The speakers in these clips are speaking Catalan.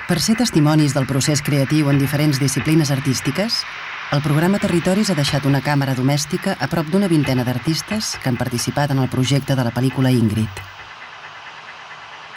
Per ser testimonis del procés creatiu en diferents disciplines artístiques, el programa Territoris ha deixat una càmera domèstica a prop d'una vintena d'artistes que han participat en el projecte de la pel·lícula Ingrid.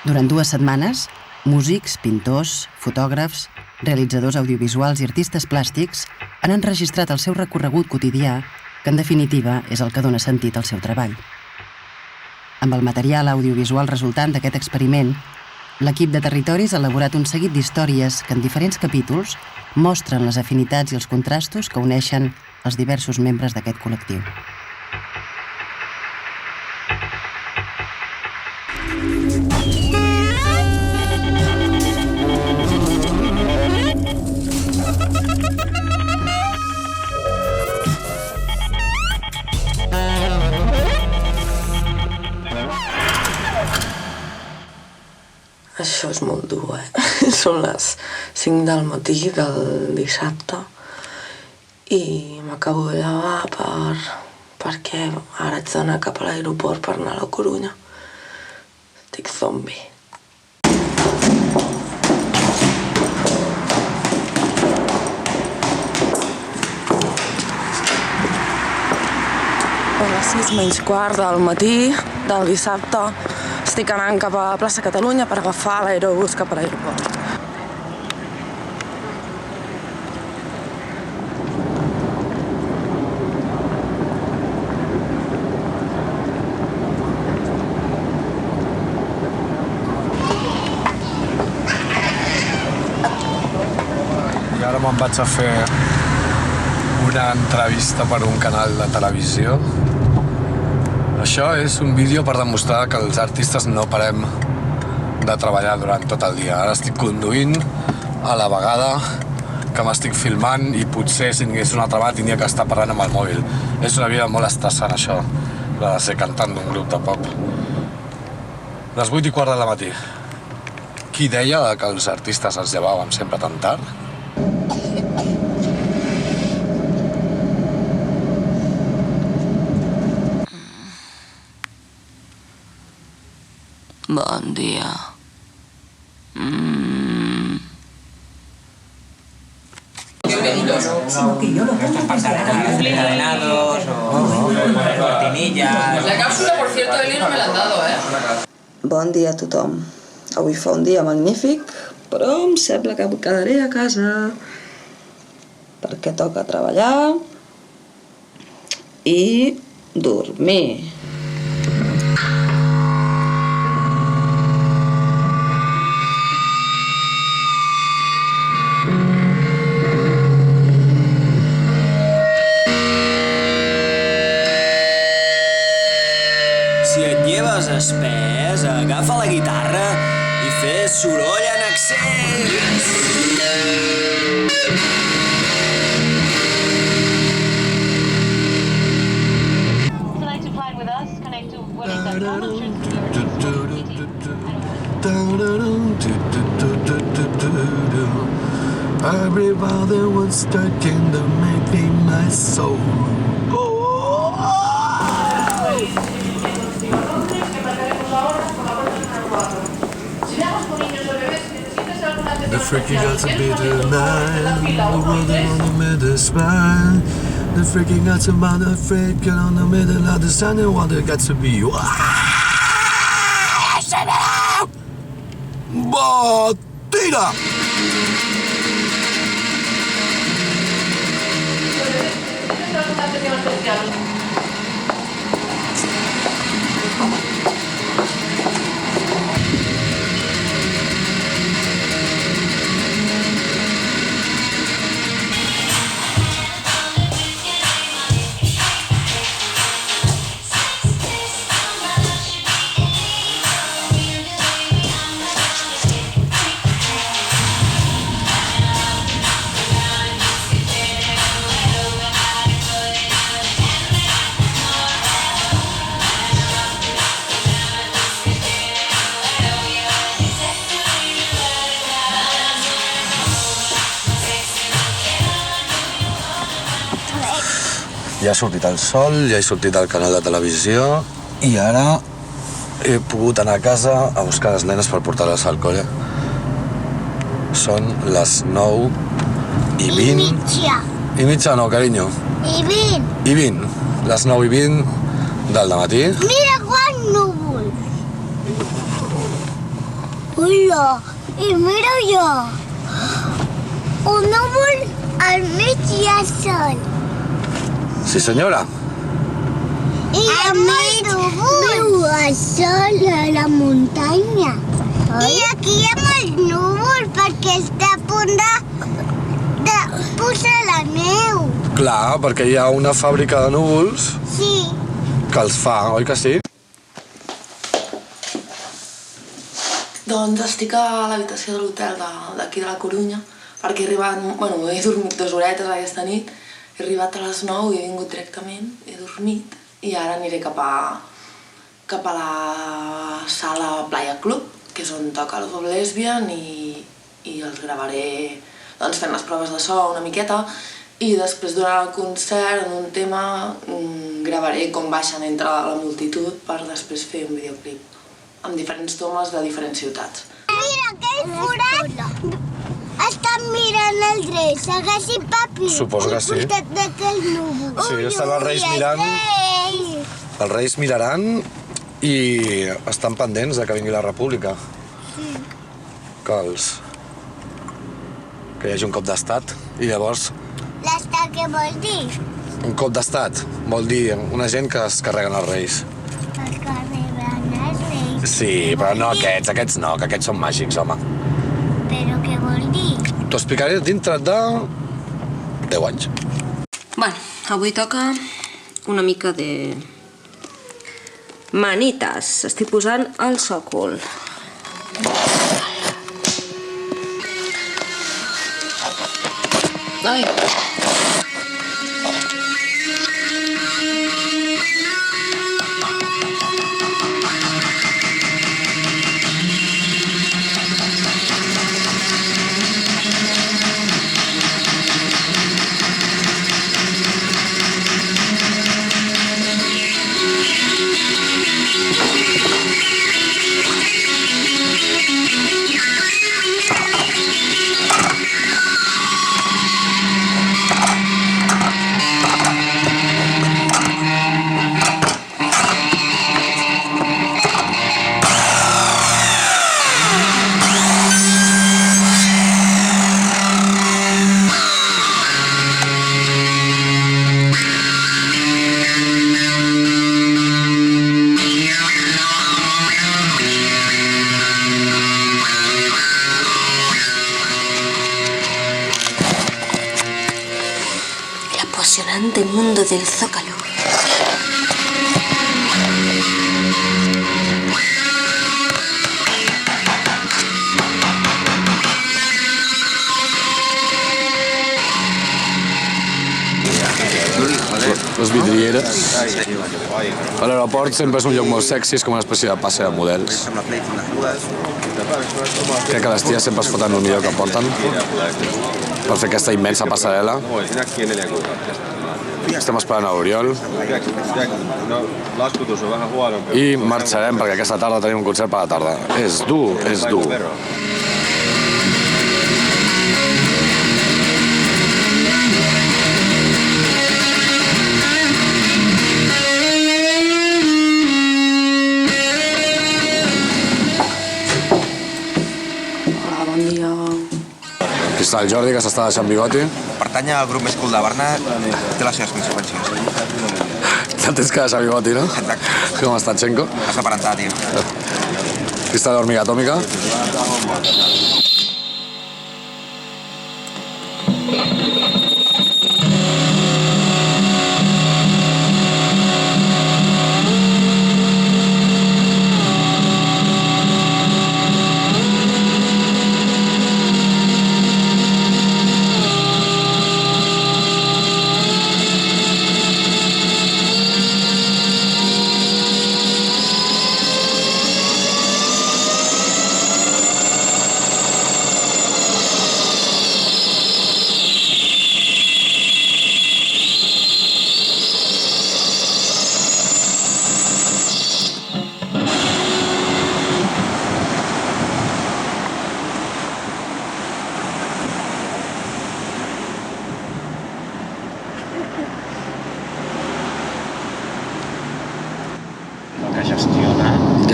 Durant 2 setmanes, músics, pintors, fotògrafs, realitzadors audiovisuals i artistes plàstics han enregistrat el seu recorregut quotidià, que en definitiva és el que dona sentit al seu treball. Amb el material audiovisual resultant d'aquest experiment, l'equip de Territoris ha elaborat un seguit d'històries que en diferents capítols mostren les afinitats i els contrastos que uneixen els diversos membres d'aquest col·lectiu. Això és molt dur, Són les 5 del matí del dissabte i m'acabo de llevar perquè ara haig d'anar cap a l'aeroport per anar a la Corunya. Estic zombi. A les 6 menys quart del matí del dissabte estic anant cap a plaça Catalunya per agafar l'aerobús cap a l'aeroport. I ara me'n vaig a fer una entrevista per un canal de televisió. Això és un vídeo per demostrar que els artistes no parem de treballar durant tot el dia. Ara estic conduint a la vegada que m'estic filmant i potser si tingués una altra mà tindria que estar parlant amb el mòbil. És una vida molt estressant, això, la de ser cantant d'un grup de pop. Les 8:15 del matí. Qui deia que els artistes es llevaven sempre tan tard? Bon dia. Encadenados o cortinillas. La cápsula, por cierto, Eli, no me la han dado, Bon dia a tothom. Avui fa un dia magnífic, però em sembla que em quedaré a casa perquè toca treballar i dormir. Si et lleves espès, agafa la guitarra i fes soroll en accents. Select to fly with us, connect to Welling.com and Everybody was stuck in the making my soul. The freaking got to be the night, the world on the middle spine. The freaking got to be the freaking on the middle of the sun, and what it got to be. Batida! Ja ha sortit el sol, ja he sortit al canal de televisió i ara he pogut anar a casa a buscar les nenes per portar-les al col·le. Són les 9:20. I mitja no, carinyo. I 20. I 20. Les 9:20 del dematí. Mira quants núvols. Hola, i mira jo. Un núvol al mig hi ha sol. Sí, senyora. I al mig veu el sol a la muntanya. I aquí hi ha molts núvols perquè està a punt de posar la neu. Clar, perquè hi ha una fàbrica de núvols Sí. que els fa, oi que sí? Doncs estic a l'habitació de l'hotel d'aquí de la Corunya, perquè he arribat, he dormit 2 horetes aquesta nit, he arribat a les 9 i he vingut directament, he dormit, i ara aniré cap a la sala Playa Club, que és on toca Love of Lesbian, i els gravaré doncs, fent les proves de so una miqueta, i després durant el concert, en un tema, gravaré com baixen entre la multitud per després fer un videoclip amb diferents tomes de diferents ciutats. Mira, aquell forat estan mirant el dret, segueixi papi. Suposo que sí. Al costat d'aquell núvol. Sí, estan els reis mirant. Els reis miraran i estan pendents de que vingui la república. Sí. Que hi hagi un cop d'estat i llavors L'estat què vol dir? un cop d'estat vol dir una gent que es carreguen els reis. Els que reben els reis. Sí, però no aquests no, que aquests són màgics, home. Però què vol dir? T'ho explicaré dintre de 10 anys. Bueno, avui toca una mica de manites. Estic posant el sòcol. Ai. Apasionante mundo del Zócalo. Les vidrieres. A l'aeroport sempre és un lloc molt sexy, és com una espècie de passe de models. Crec que les ties sempre es foten el millor que porten per fer aquesta immensa passarel·la. Estem esperant a l'Oriol i marxarem perquè aquesta tarda tenim un concert per la tarda. És dur, és dur. Hola, bon dia. Aquí està el Jordi, que s'està deixant bigoti. Pertany al grup més cool de Barna, té les seves conseqüències. Ja tens que deixar bigoti, no? Exacte. Com està, Txenko? Has d'aparentar, tio. Aquí està l'hormiga atòmica.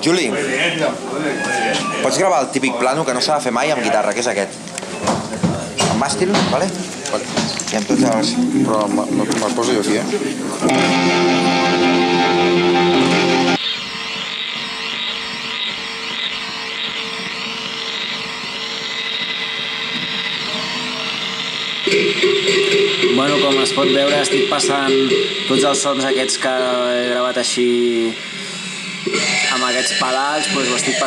Juli, pots gravar el típic plano que no s'ha de fer mai amb guitarra, que és aquest. Amb màstil, vale? I amb tots els... Però me'l poso jo aquí, Bueno, com es pot veure, estic passant tots els sons aquests que he gravat així amb aquests pedals, doncs estic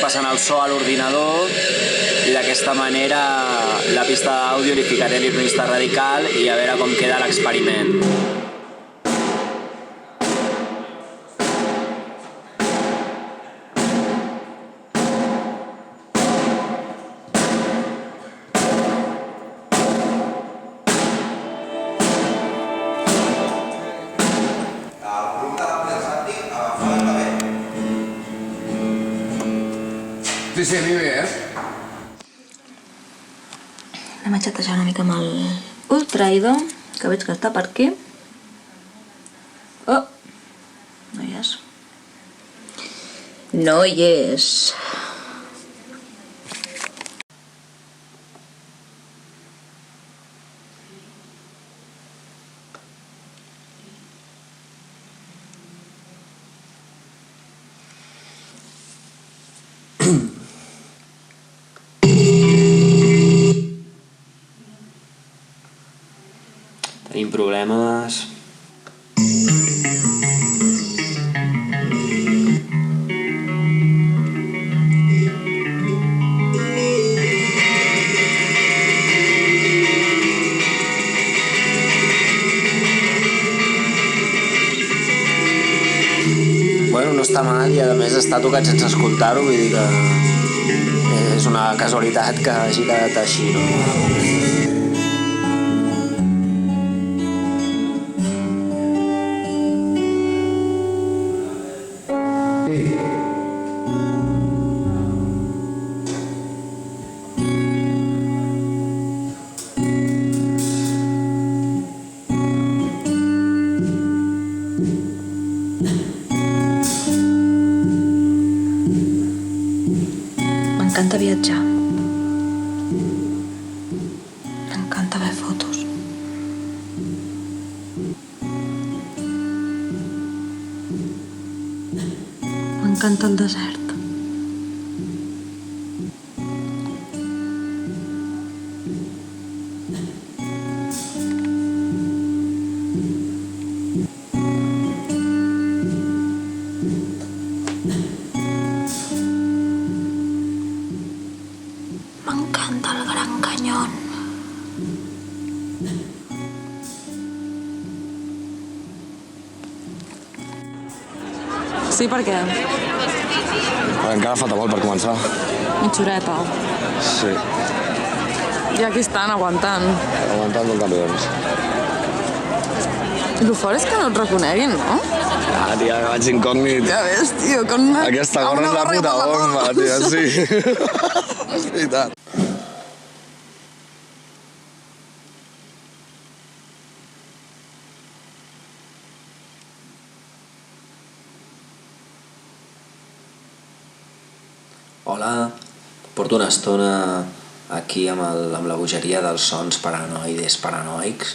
passant el so a l'ordinador i d'aquesta manera la pista d'àudio li ficaré l'Irronista Radical i a veure com queda l'experiment. Sí, a mi bé, Anem a xatejar una mica amb el Ultraïdo, que veig que està per aquí. Oh! No hi és. No hi és. Tenim problemes... Bueno, no està mal i a més està tocat sense escoltar-ho, vull dir que és una casualitat que hagi quedat així, no? M'encanta viatjar. M'encanta ver fotos. M'encanta el desert. M'encanta el Gran Canyón. Sí, per què? Encara falta molt per començar. Mitjoreta. Sí, I aquí estan, aguantant. aguantant un campions. I el fort és que no et reconeguin, no? Ah, tia, que vaig incògnit. Ja ves, tio, com una... Aquesta gorra és la puta bomba, tia, sí. És veritat. Hola, porto una estona aquí amb la bogeria dels sons paranoides paranoics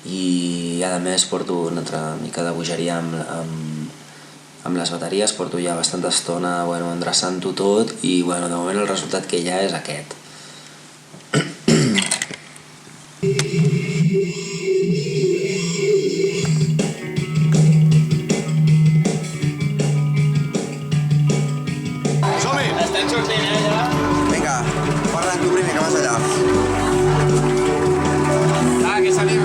i a més porto una altra mica de bogeria amb les bateries, porto ja bastanta estona endreçant-ho tot i de moment el resultat que hi ha és aquest. Vinga, guarda't tu primer, que vas allà. Que salim.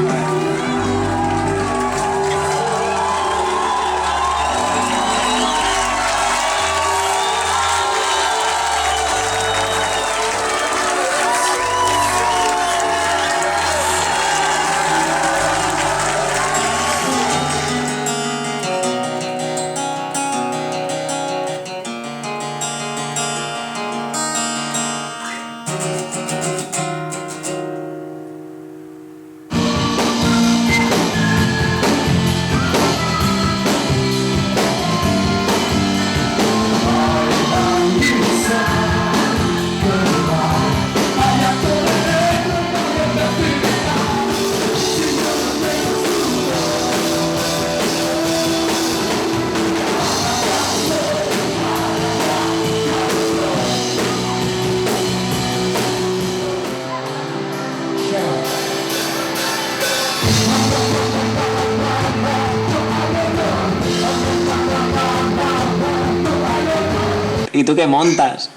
¿Y tú qué montas?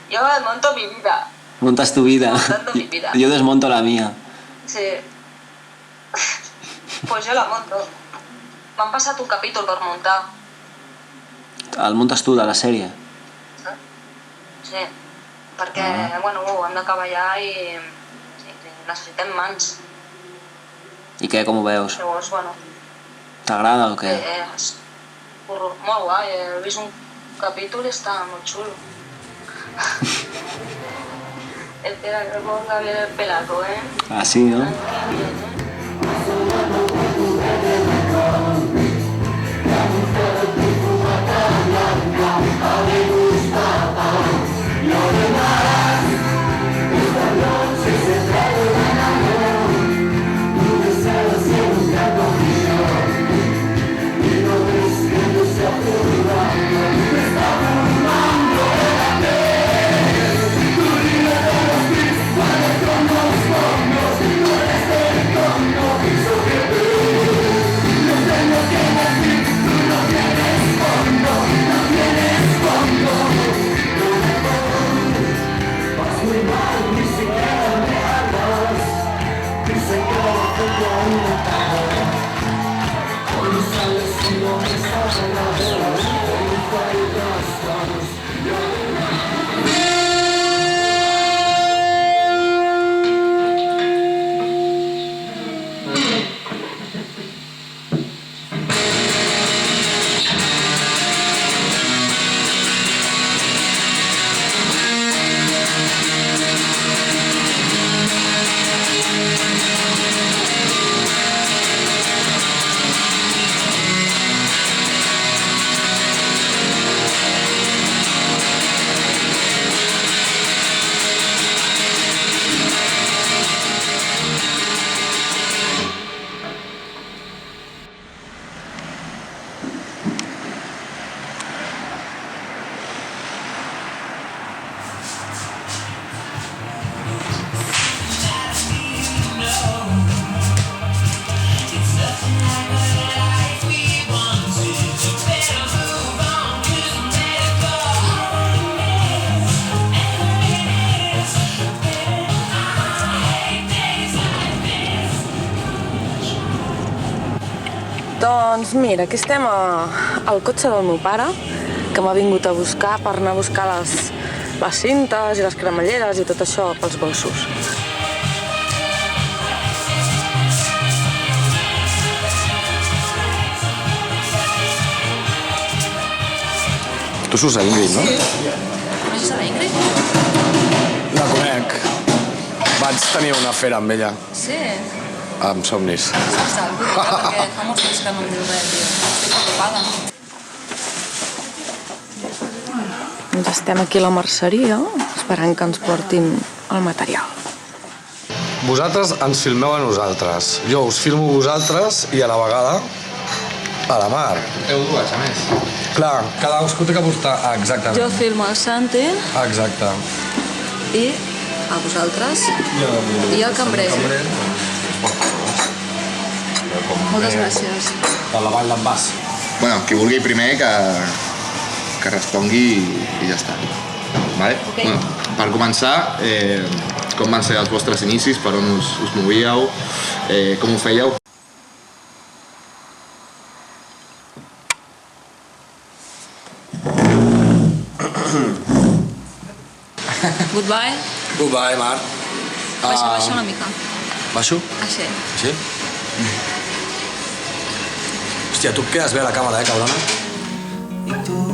Yo monto mi vida. Montas tu vida. Montando mi vida. Yo desmonto la mía. Sí. Pues jo la monto. M'han passat un capítol per muntar. El muntes tu, de la sèrie? Sí. Perquè, bueno, hem d'acabar ja i necessitem mans. I què, com ho veus? Llavors, bueno... T'agrada o què? Molt guai, he vist un capítol i està molt xulo. Espera, que puedo ver el pelaco, ¿eh? Así, ¿no? Doncs mira, aquí estem al cotxe del meu pare, que m'ha vingut a buscar per anar a buscar les cintes i les cremalleres i tot això pels gossos. Tu surts a Ingrid, no? Coneixes a la Ingrid? La conec. Vaig tenir una fera amb ella. Sí. Amb somnis. Perquè fa molts anys que no em diu res, tio. Estic preocupada. Doncs estem aquí a la merceria, esperant que ens portin el material. Vosaltres ens filmeu a nosaltres. Jo us filmo a vosaltres i a la vegada a la Mar. Heu dues, a més. Clar, cadascú té que portar... Exactament. Jo filmo el Santi Exacte. i a vosaltres i el cambrer. Moltes gràcies. De la Vall d'en Bas. Bueno, qui vulgui primer que respongui i ja està. Vale? Okay. Bueno, per començar, com van ser els vostres inicis, per on us movíeu, com ho fèieu? Goodbye. Goodbye, Mar. Baixa una mica. Baixo? Així. Així? Hòstia, tu et quedes bé a la càmera, cabrona? Y tú